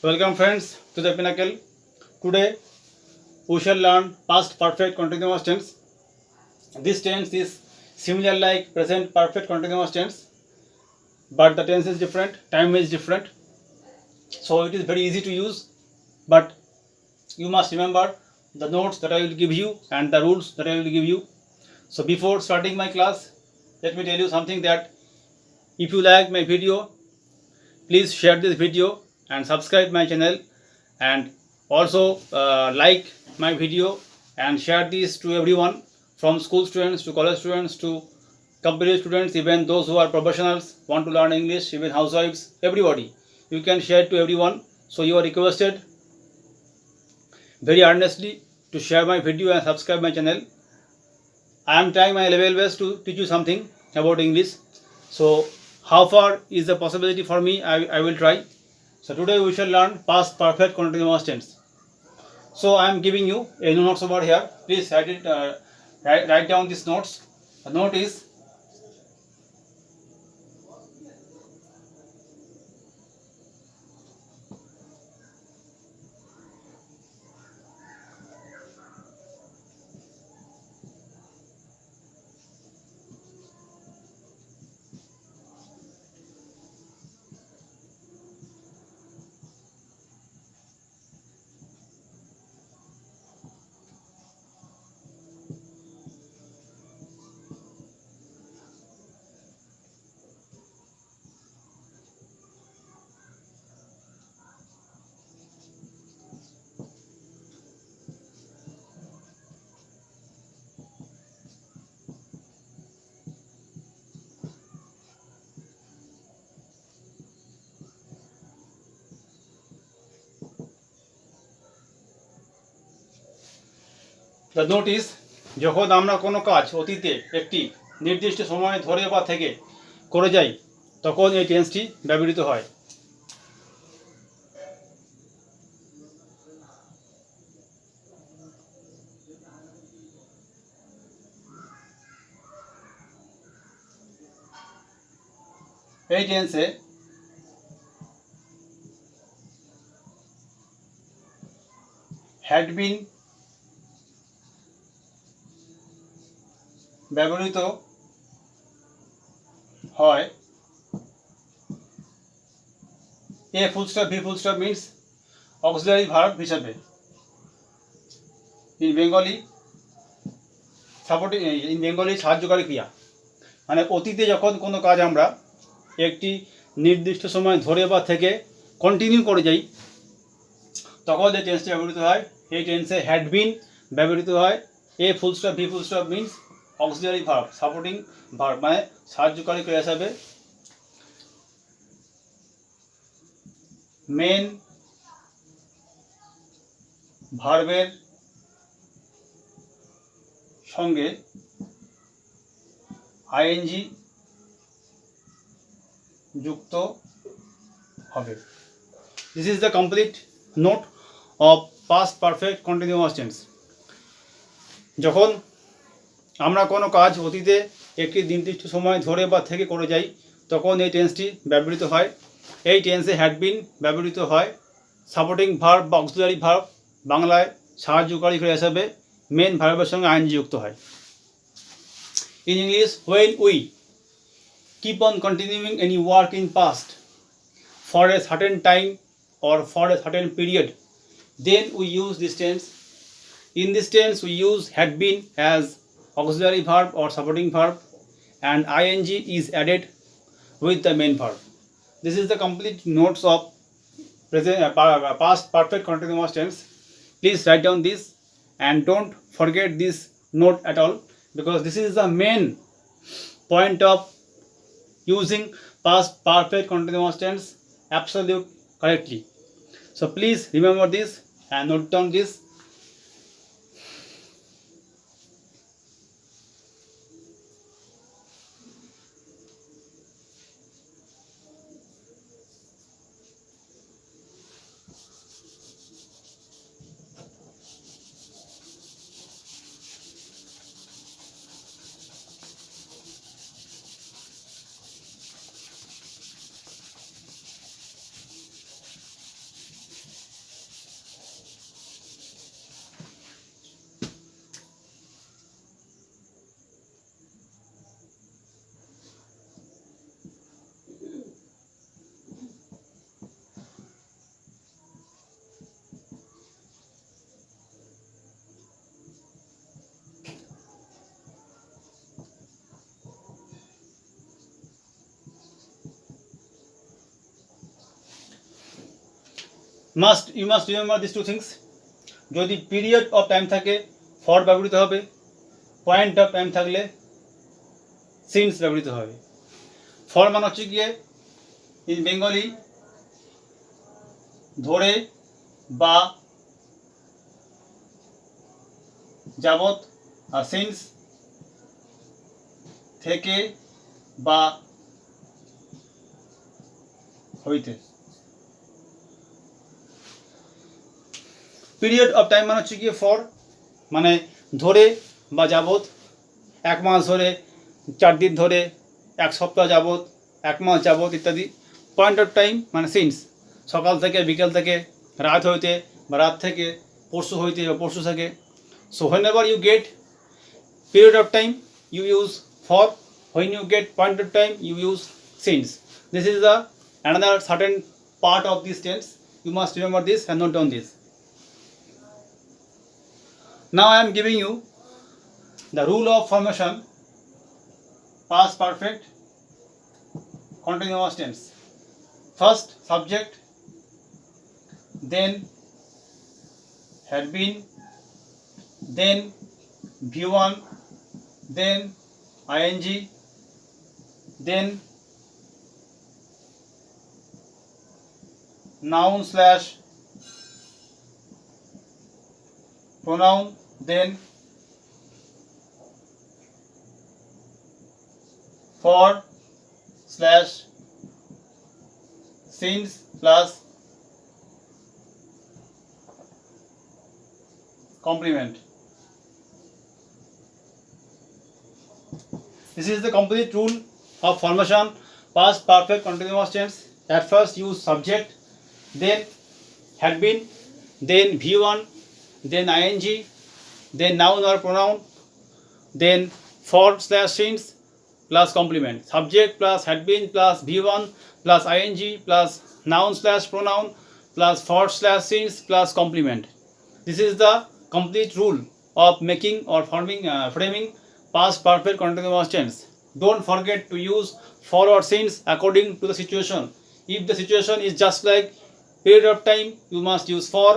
Welcome friends to the Pinnacle. Today we shall learn past perfect continuous tense. This tense is similar like present perfect continuous tense, but the tense is different, time is different. So it is very easy to use, but you must remember the notes that I will give you and the rules that I will give you. So before starting my class, let me tell you something that if you like my video, please share this video and subscribe my channel, and also like my video and share this to everyone, from school students to college students to company students, even those who are professionals want to learn English, even housewives, everybody. You can share it to everyone. So you are requested very earnestly to share my video and subscribe my channel. I am trying my level best to teach you something about English. So how far is the possibility for me, I will try. So today we shall learn past perfect continuous tense. So I am giving you a notes over here. Please write it. Write down these notes. The note is the note is যখন আমরা কোনো কাজ অতীতে একটি নির্দিষ্ট সময় ধরে বা থেকে করে যাই তখন এই টেন্সটি ব্যবহৃত হয়। এই টেন্সে হ্যাড বিন ব্যবহৃত হয়। A full stop V full stop means auxiliary verb হিসাবে। In Bengali supporting, in Bengali সাহায্যকারী ক্রিয়া। মানে অতীতে যখন কোনো কাজ আমরা একটি নির্দিষ্ট সময় ধরে বা থেকে কন্টিনিউ করে যাই তখন যে টেন্সটি ব্যবহৃত হয় এই টেন্সে হ্যাড বিন ব্যবহৃত হয়। A full stop V full stop means auxiliary verb, supporting verb, মানে সাহায্যকারী ক্রিয়া হিসাবে। মেন ভার্বের সঙ্গে আইএনজি যুক্ত হবে। This is the complete note of past perfect continuous tense. যখন আমরা কোনো কাজ অতীতে একটি নির্দিষ্ট সময় ধরে বা থেকে করে যাই তখন এই টেন্সটি ব্যবহৃত হয়। এই টেন্সে হ্যাড বিন ব্যবহৃত হয়। সাপোর্টিং ভার্ব বা অক্সিলারি ভার্ব, বাংলায় সাহায্যকারী ক্রিয়া হিসাবে মেন ভার্বের সঙ্গে আইএনজি যুক্ত হয়। In English, when we keep on continuing any work in past for a certain time or for a certain period, then we use this tense. In this tense, we use had been as auxiliary verb or supporting verb, and ing is added with the main verb. This is the complete notes of past perfect continuous tense. Please write down this and don't forget this note at all, because this is the main point of using past perfect continuous tense absolute correctly. So please remember this and note down this. you must remember these two things. যদি period of time থাকে for ব্যবহৃত হবে, point of time থাকলে since ব্যবহৃত হবে। For মানে হচ্ছে গিয়ে ইন বেঙ্গলি ধরে বা যাবত, আর সিন্স থেকে বা হইতে। পিরিয়ড অফ টাইম মানে হচ্ছে গিয়ে ফর মানে ধরে বা যাবত, 1 মাস ধরে, 4 দিন ধরে, 1 সপ্তাহ যাবত, 1 মাস যাবত ইত্যাদি। পয়েন্ট অফ টাইম মানে সিন্স, সকাল থেকে বিকেল থেকে, রাত হইতে বা রাত থেকে, পরশু হইতে বা পরশু থেকে। So whenever you get period of time you use for, when you get point of time you use since. This is the another certain part of this tense. You must remember this and note down this. Now I am giving you the rule of formation past perfect continuous tense. First subject, then had been, then V1, then ing, then noun slash pronoun, then for slash since plus complement. This is the complete rule of formation past perfect continuous tense. At first use subject, then had been, then V1, then ing, then noun or pronoun, then for slash since plus complement. Subject plus had been plus V1 plus ing plus noun slash pronoun plus for slash since plus complement. This is the complete rule of making or framing past perfect continuous tense. Don't forget to use for or since according to the situation. If the situation is just like period of time, you must use for.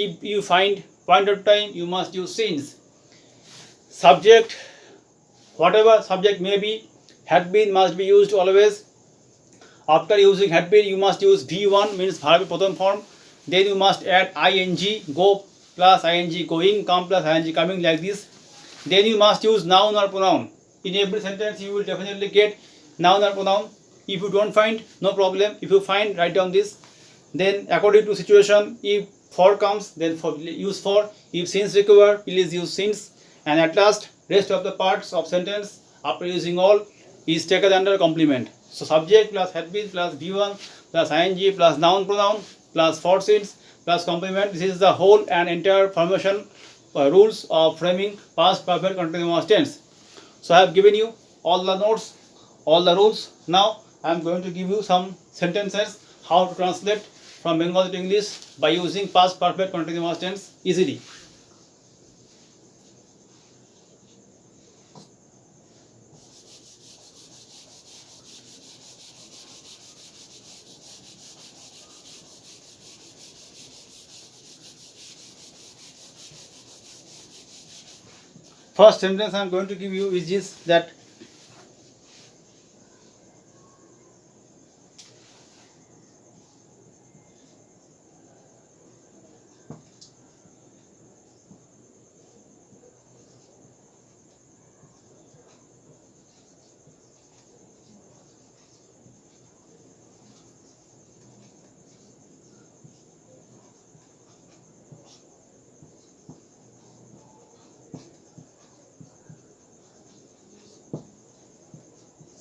If you find point of time, you must use since. Subject, whatever subject may be, had been must be used always. After using had been, you must use V1 means verb প্রথম form. Then you must add ing, go plus ing going, come plus ing coming, like this. Then you must use noun or pronoun. In every sentence you will definitely get noun or pronoun. If you don't find, no problem. If you find, write down this. Then according to situation, if for comes, then for use for. If since required, please use since. And at last, rest of the parts of sentence after using all is taken under complement. So subject plus had been plus V1 plus ing plus noun pronoun plus for since plus complement. This is the whole and entire formation rules of framing past perfect continuous tense. So I have given you all the notes, all the rules. Now I am going to give you some sentences how to translate from Bengali to English by using past perfect continuous tense easily. First sentence I am going to give you is this, that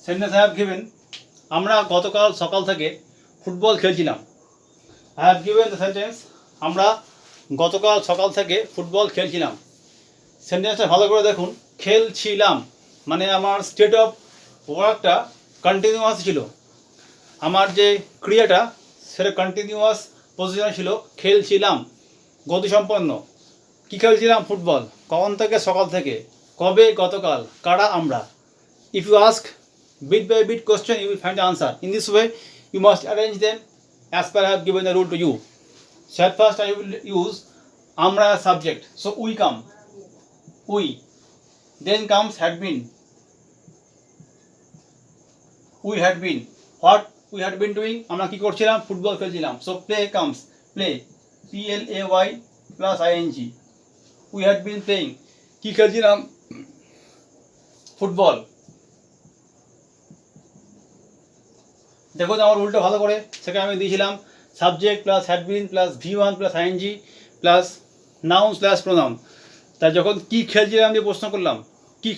sentence I have given, আমরা গতকাল সকাল থেকে football খেলছিলাম। I have given the sentence, আমরা গতকাল সকাল থেকে football খেলছিলাম। সেন্টেন্সটা ভালো করে দেখুন, খেলছিলাম মানে আমার স্টেট অফ ওয়ার্কটা কন্টিনিউয়াস ছিল, আমার যে ক্রিয়াটা সেটা কন্টিনিউয়াস পজিশনে ছিল, খেলছিলাম গতিসম্পন্ন। কী খেলছিলাম? ফুটবল। কখন থেকে? সকাল থেকে। কবে? গতকাল। কারা? আমরা। If you ask bit by bit question, you will find the answer. In this way, you must arrange them as per I have given the rule to you. So at first I will use আমরা as subject. So we come. We. Then comes had been. We had been. What we had been doing? আমরা কি করছিলাম? Football খেলছিলাম. So play comes. Play. Play plus ing. We had been playing. কি খেলছিলাম? Football. দেখো তো আমার উল্টো ভালো করে, সেখানে আমি দিয়েছিলাম subject plus had been plus V1 plus ING plus noun slash pronoun. তাই যখন কি খেলছিলাম দিয়ে প্রশ্ন করলাম, কি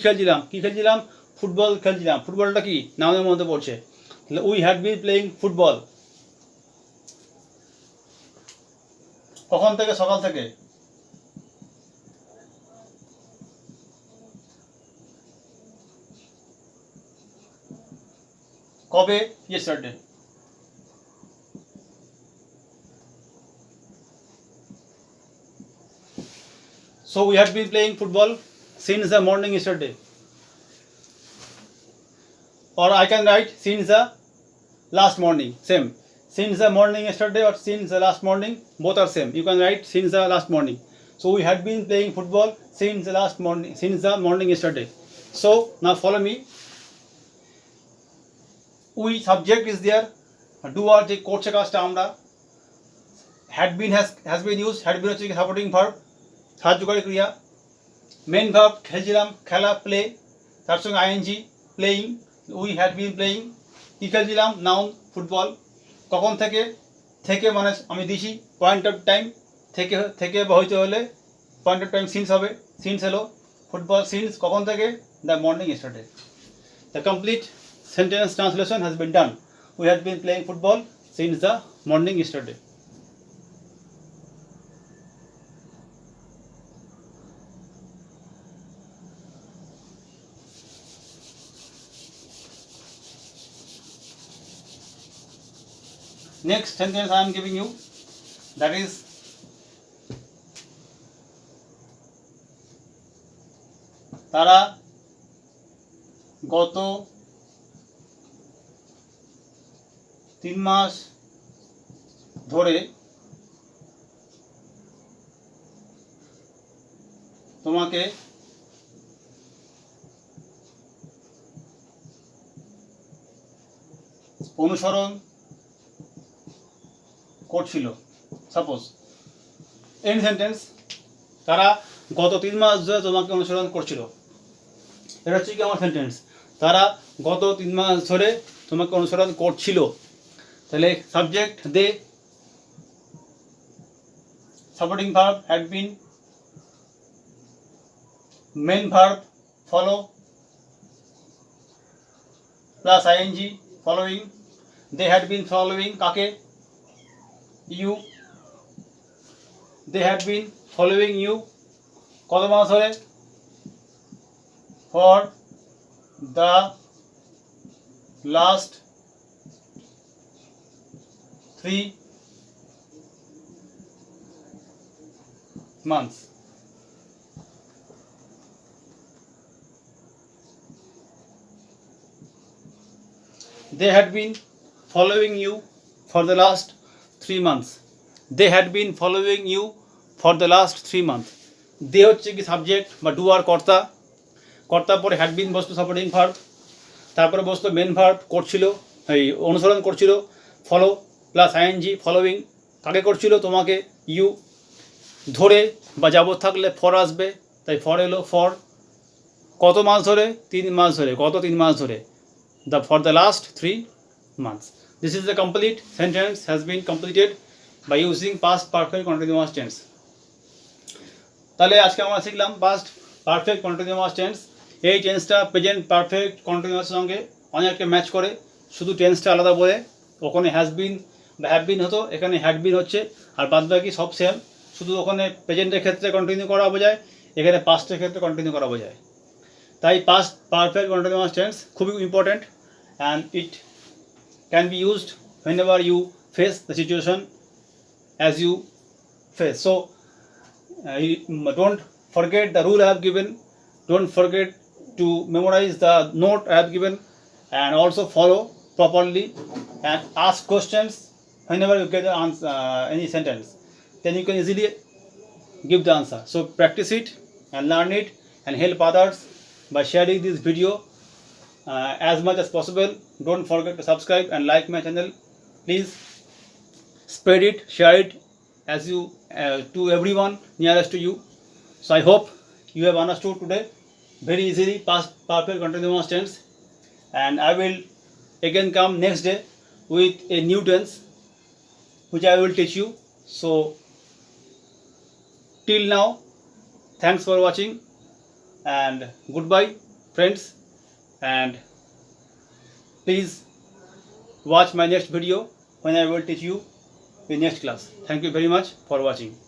খেলছিলাম ফুটবল খেলছিলাম। ফুটবলটা কি নাউনের মধ্যে পড়ছে, তাহলে we had been playing football. কখন থেকে? সকাল থেকে। কবে? yesterday. So we had been playing football since the morning yesterday. Or I can write since the last morning, same. Since the morning yesterday or since the last morning, both are same. You can write since the last morning. So we had been playing football since the last morning, since the morning yesterday. So now follow me. We subject is there. Do আর যে করছে কাজটা আমরা, had been has been used. had been হচ্ছে supporting verb, সাহায্যকারী ক্রিয়া। Main verb খেলছিলাম, খেলা play, তার সঙ্গে ING playing. We had been playing. কী খেলছিলাম? Noun football. কখন থেকে? থেকে মানে আমি দিছি পয়েন্ট অফ টাইম, থেকে হইতে হলে পয়েন্ট অফ টাইম সিন্স হবে। সিন্স হলো ফুটবল সিন্স কখন থেকে? The morning yesterday. The complete sentence translation has been done. We had been playing football since the morning yesterday. Next sentence I am giving you, that is তারা গত 3 মাস ধরে তোমাকে অনুসরণ করছিল। সাপোজ এন্ড সেন্টেন্স, তারা গত 3 মাস ধরে তোমাকে অনুসরণ করছিল। এটা হচ্ছে কি আমার সেন্টেন্স, তারা গত 3 মাস ধরে তোমাকে অনুসরণ করছিল। তাহলে subject they, supporting verb had been, main verb follow plus ING following. They had been following কাকে? You. They had been following you কত মাস ধরে? For the last 3 months. They had been following you for the last 3 months. They had been following you for the last 3 months. They হচ্ছে কি subject বা do আর কর্তা, কর্তার পরে had been বসতো সাপোর্টিং ভার্ব, তারপরে বসতো মেন ভার্ব করছিল, এই অনুসরণ করছিল, ফলো প্লাস আইএনজি ফলোইং। কাকে করছিল? তোমাকে, ইউ। ধরে বা যাবত থাকলে ফর আসবে, তাই ফর এলো ফর। কত মাস ধরে? 3 মাস ধরে। গত 3 মাস ধরে, for the last 3 months. This is the complete sentence has been completed by using past perfect continuous tense. তাহলে আজকে আমরা শিখলাম পাস্ট পারফেক্ট কন্টিনিউয়াস টেন্স। এই টেন্সটা প্রেজেন্ট পারফেক্ট কন্টিনিউয়াস সঙ্গে অনেকটা ম্যাচ করে, শুধু টেন্সটা আলাদা বলে। ওখানে হ্যাজ বিন বা হ্যাভ বিন হতো, এখানে হ্যাড বিন হচ্ছে, আর বাদ বাকি সব সেম। শুধু ওখানে প্রেজেন্টের ক্ষেত্রে কন্টিনিউ করা বোঝায়, এখানে পাস্টের ক্ষেত্রে কন্টিনিউ করা বোঝায়। তাই পাস্ট পারফেক্ট কন্টিনিউয়াস টেন্স খুবই important, and it can be used whenever you face the situation as you face. So don't forget the rule I have given, don't forget to memorize the note I have given, and also follow properly and ask questions whenever you get the answer, any sentence. then you can easily give the answer. So practice it and learn it and help others by sharing this video as much as possible. Don't forget to subscribe and like my channel. Please spread it, share it as you to everyone nearest to you. So I hope you have understood today very easily past perfect continuous tense, and I will again come next day with a new tense which I will teach you. So till now, thanks for watching and goodbye friends, and please watch my next video when I will teach you in next class. Thank you very much for watching.